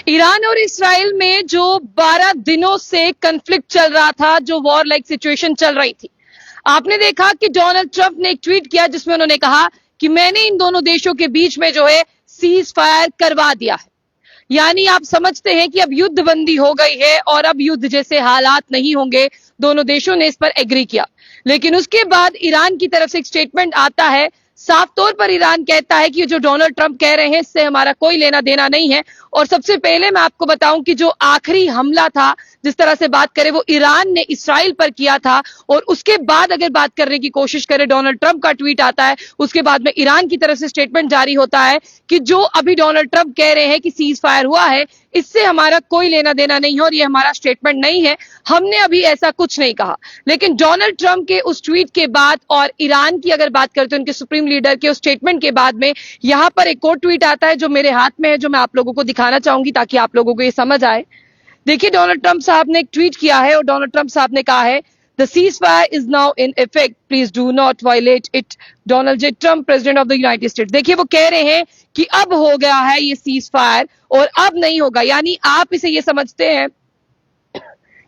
Iran और Israel में जो 12 दिनों से कन्फ्लिक्ट चल रहा था, जो वॉर लाइक सिचुएशन चल रही थी, आपने देखा कि डोनाल्ड ट्रंप ने एक ट्वीट किया जिसमें उन्होंने कहा कि मैंने इन दोनों देशों के बीच में जो है सीज फायर करवा दिया है। यानी आप समझते हैं कि अब युद्ध बंदी हो गई है और अब युद्ध जैसे हालात नहीं होंगे। दोनों देशों ने इस पर एग्री किया, लेकिन उसके बाद ईरान की तरफ से एक स्टेटमेंट आता है। साफ तौर पर ईरान कहता है कि जो डोनाल्ड ट्रंप कह रहे हैं इससे हमारा कोई लेना देना नहीं है। और सबसे पहले मैं आपको बताऊं कि जो आखिरी हमला था, जिस तरह से बात करें, वो ईरान ने इसराइल पर किया था। और उसके बाद अगर बात करने की कोशिश करें, डोनाल्ड ट्रंप का ट्वीट आता है, उसके बाद में ईरान की तरफ से स्टेटमेंट जारी होता है कि जो अभी डोनाल्ड ट्रंप कह रहे हैं कि सीज फायर हुआ है, इससे हमारा कोई लेना देना नहीं है और ये हमारा स्टेटमेंट नहीं है, हमने अभी ऐसा कुछ नहीं कहा। लेकिन डोनाल्ड ट्रंप के उस ट्वीट के बाद और ईरान की अगर बात करते हैं उनके सुप्रीम लीडर के उस स्टेटमेंट के बाद में यहां पर एक और ट्वीट आता है जो मेरे हाथ में है, जो मैं आप लोगों को दिखाना चाहूंगी ताकि आप लोगों को ये समझ आए। देखिए, डोनाल्ड ट्रंप साहब ने एक ट्वीट किया है और डोनाल्ड ट्रंप साहब ने कहा है, The ceasefire is now in effect. Please do not violate it. Donald J. Trump, President of the United States. देखिए, वो कह रहे हैं कि अब हो गया है ये सीज फायर और अब नहीं होगा। यानी आप इसे ये समझते हैं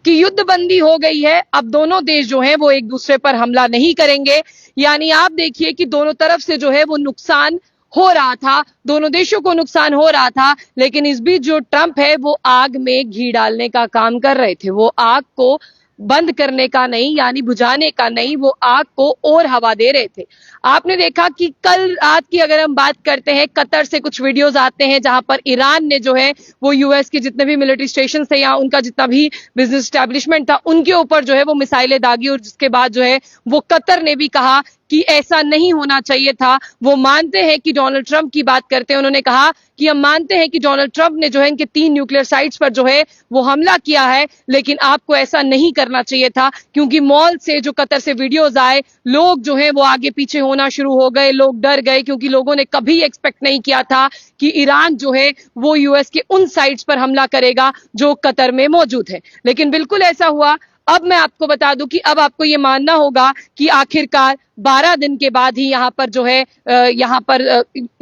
कि युद्ध बंदी हो गई है, अब दोनों देश जो हैं वो एक दूसरे पर हमला नहीं करेंगे। यानी आप देखिए कि दोनों तरफ से जो है वो नुकसान हो रहा था, दोनों देशों को नुकसान हो रहा था। लेकिन इस बीच जो ट्रंप है वो आग में घी डालने का काम कर रहे थे। वो आग को बंद करने का नहीं, यानी बुझाने का नहीं, वो आग को और हवा दे रहे थे। आपने देखा कि कल रात की अगर हम बात करते हैं, कतर से कुछ वीडियोस आते हैं जहां पर ईरान ने जो है वो यूएस के जितने भी मिलिट्री स्टेशन थे या उनका जितना भी बिजनेस एस्टेब्लिशमेंट था उनके ऊपर जो है वो मिसाइलें दागी। और जिसके बाद जो है वो कतर ने भी कहा कि ऐसा नहीं होना चाहिए था। वो मानते हैं कि डोनाल्ड ट्रंप की बात करते हैं, उन्होंने कहा कि हम मानते हैं कि डोनाल्ड ट्रंप ने जो है इनके 3 न्यूक्लियर साइट्स पर जो है वो हमला किया है, लेकिन आपको ऐसा नहीं करना चाहिए था। क्योंकि मॉल से जो कतर से वीडियोस आए, लोग जो है वो आगे पीछे होना शुरू हो गए, लोग डर गए, क्योंकि लोगों ने कभी एक्सपेक्ट नहीं किया था कि ईरान जो है वो यूएस के उन साइट्स पर हमला करेगा जो कतर में मौजूद है। लेकिन बिल्कुल ऐसा हुआ। अब मैं आपको बता दूं कि अब आपको ये मानना होगा कि आखिरकार 12 दिन के बाद ही यहाँ पर जो है यहाँ पर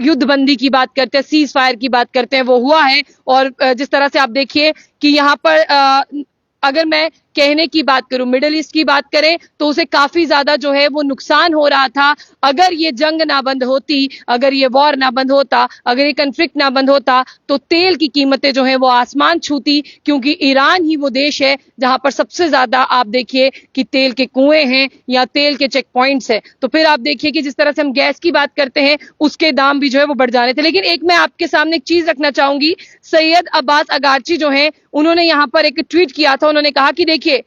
युद्ध बंदी की बात करते हैं, सीज फायर की बात करते हैं, वो हुआ है। और जिस तरह से आप देखिए कि यहाँ पर अगर मैं कहने की बात करूं, मिडिल ईस्ट की बात करें तो उसे काफी ज्यादा जो है वो नुकसान हो रहा था। अगर ये जंग ना बंद होती, अगर ये वॉर ना बंद होता, अगर ये कन्फ्लिक्ट ना बंद होता, तो तेल की कीमतें जो है वो आसमान छूती। क्योंकि ईरान ही वो देश है जहां पर सबसे ज्यादा आप देखिए कि तेल के कुएं हैं या तेल के चेक पॉइंट्स है। तो फिर आप देखिए कि जिस तरह से हम गैस की बात करते हैं उसके दाम भी जो है वो बढ़ जाने थे। लेकिन एक मैं आपके सामने एक चीज रखना चाहूंगी, सैयद अब्बास अगाची जो है उन्होंने यहां पर एक ट्वीट किया था। उन्होंने कहा कि देखिए,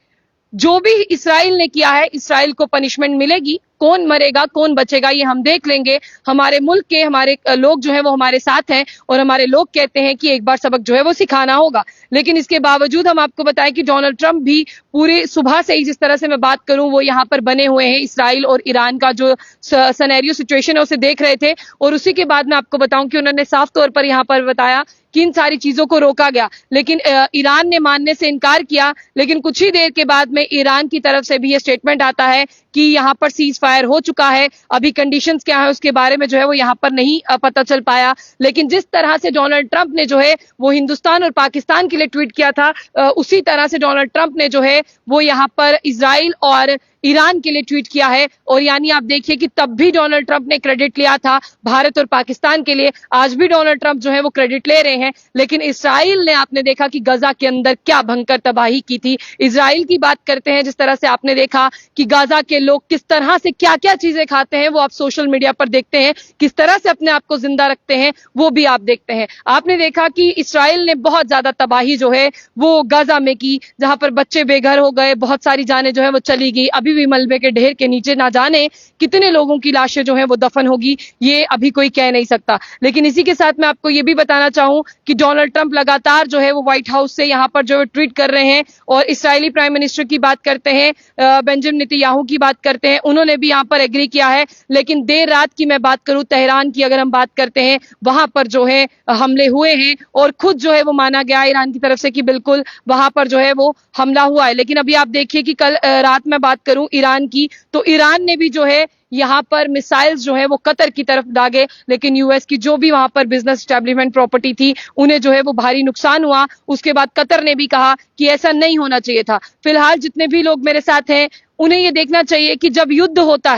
जो भी इसराइल ने किया है, इसराइल को पनिशमेंट मिलेगी। कौन मरेगा कौन बचेगा ये हम देख लेंगे। हमारे मुल्क के हमारे लोग जो है वो हमारे साथ हैं और हमारे लोग कहते हैं कि एक बार सबक जो है वो सिखाना होगा। लेकिन इसके बावजूद हम आपको बताएं कि डोनाल्ड ट्रंप भी पूरे सुबह से ही, जिस तरह से मैं बात करूं, वो यहाँ पर बने हुए हैं। इसराइल और ईरान का जो सिनेरियो सिचुएशन है उसे देख रहे थे। और उसी के बाद मैं आपको बताऊं कि उन्होंने साफ तौर पर यहाँ पर बताया कि इन सारी चीजों को रोका गया, लेकिन ईरान ने मानने से इनकार किया। लेकिन कुछ ही देर के बाद में ईरान की तरफ से भी ये स्टेटमेंट आता है कि यहाँ पर सीज फायर हो चुका है। अभी कंडीशंस क्या है उसके बारे में जो है वो यहाँ पर नहीं पता चल पाया। लेकिन जिस तरह से डोनाल्ड ट्रंप ने जो है वो हिंदुस्तान और पाकिस्तान के लिए ट्वीट किया था, उसी तरह से डोनाल्ड ट्रंप ने जो है वो यहाँ पर इजराइल और ईरान के लिए ट्वीट किया है। और यानी आप देखिए कि तब भी डोनाल्ड ट्रंप ने क्रेडिट लिया था भारत और पाकिस्तान के लिए, आज भी डोनाल्ड ट्रंप जो है वो क्रेडिट ले रहे हैं। लेकिन इसराइल ने, आपने देखा कि गाजा के अंदर क्या भयंकर तबाही की थी। इसराइल की बात करते हैं, जिस तरह से आपने देखा कि गाजा के लोग किस तरह से क्या क्या चीजें खाते हैं, वो आप सोशल मीडिया पर देखते हैं, किस तरह से अपने आप को जिंदा रखते हैं, वो भी आप देखते हैं। आपने देखा कि इसराइल ने बहुत ज्यादा तबाही जो है वो गाजा में की, जहां पर बच्चे बेघर हो गए, बहुत सारी जानें जो है वो चली गई। अभी भी मलबे के ढेर के नीचे ना जाने कितने लोगों की लाशें जो हैं वो दफन होगी, ये अभी कोई कह नहीं सकता। लेकिन इसी के साथ मैं आपको ये भी बताना चाहूं कि डोनाल्ड ट्रंप लगातार जो है वो व्हाइट हाउस से यहाँ पर जो ट्वीट कर रहे हैं और इसराइली प्राइम मिनिस्टर की बात करते हैं, बेंजामिन नेतन्याहू की बात करते हैं, उन्होंने भी यहाँ पर एग्री किया है। लेकिन देर रात की मैं बात करूं, तेहरान की अगर हम बात करते हैं, वहां पर जो है हमले हुए हैं और खुद जो है वो माना गया ईरान की तरफ से कि बिल्कुल वहां पर जो है वो हमला हुआ है। लेकिन अभी आप देखिए कि कल रात में बात करूं करूं ईरान की, तो ईरान ने भी जो है यहाँ पर मिसाइल्स जो है वो कतर की तरफ दागे, लेकिन यूएस की जो भी वहां पर बिजनेस एस्टेब्लिशमेंट प्रॉपर्टी थी उन्हें जो है वो भारी नुकसान हुआ। उसके बाद कतर ने भी कहा कि ऐसा नहीं होना चाहिए था। फिलहाल जितने भी लोग मेरे साथ हैं उन्हें ये देखना चाहिए कि जब युद्ध होता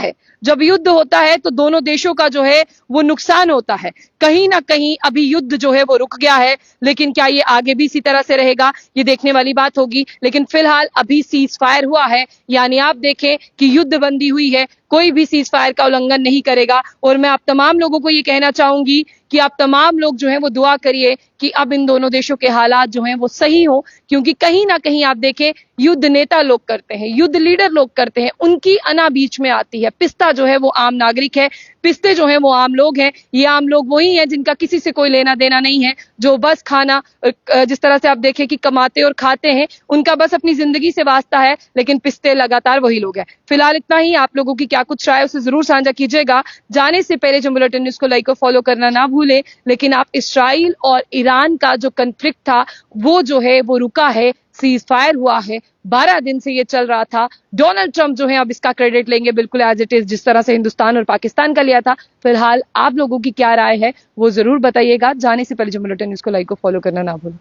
है तो दोनों देशों का जो है वो नुकसान होता है। कहीं ना कहीं अभी युद्ध जो है वो रुक गया है, लेकिन क्या ये आगे भी इसी तरह से रहेगा, ये देखने वाली बात होगी। लेकिन फिलहाल अभी सीज फायर हुआ है, यानी आप देखें कि युद्ध बंदी हुई है, कोई भी सीज फायर का उल्लंघन नहीं करेगा। और मैं आप तमाम लोगों को ये कहना चाहूंगी कि आप तमाम लोग जो है वो दुआ करिए कि अब इन दोनों देशों के हालात जो हैं वो सही हो, क्योंकि कहीं ना कहीं आप देखें युद्ध नेता लोग करते हैं, युद्ध लीडर लोग करते हैं, उनकी अना बीच में आती है। पिस्ता जो है वो आम नागरिक है, पिस्ते जो है वो आम लोग हैं। ये आम लोग वही हैं जिनका किसी से कोई लेना देना नहीं है, जो बस खाना जिस तरह से आप देखें कि कमाते और खाते हैं, उनका बस अपनी जिंदगी से वास्ता है, लेकिन पिस्ते लगातार वही लोग हैं। फिलहाल इतना ही। आप लोगों की क्या कुछ राय उसे जरूर साझा कीजिएगा। जाने से पहले जो बुलेटिन न्यूज को लाइक और फॉलो करना ना भूले। लेकिन आप इसराइल और ईरान का जो कन्फ्लिक्ट था वो जो है वो रुका है, सीज फायर हुआ है, 12 दिन से ये चल रहा था। डोनाल्ड ट्रंप जो है अब इसका क्रेडिट लेंगे बिल्कुल एज इट इज, जिस तरह से हिंदुस्तान और पाकिस्तान का लिया था। फिलहाल आप लोगों की क्या राय है वो जरूर बताइएगा। जाने से पहले जो बुलेटिन न्यूज को लाइक और फॉलो करना ना भूलें।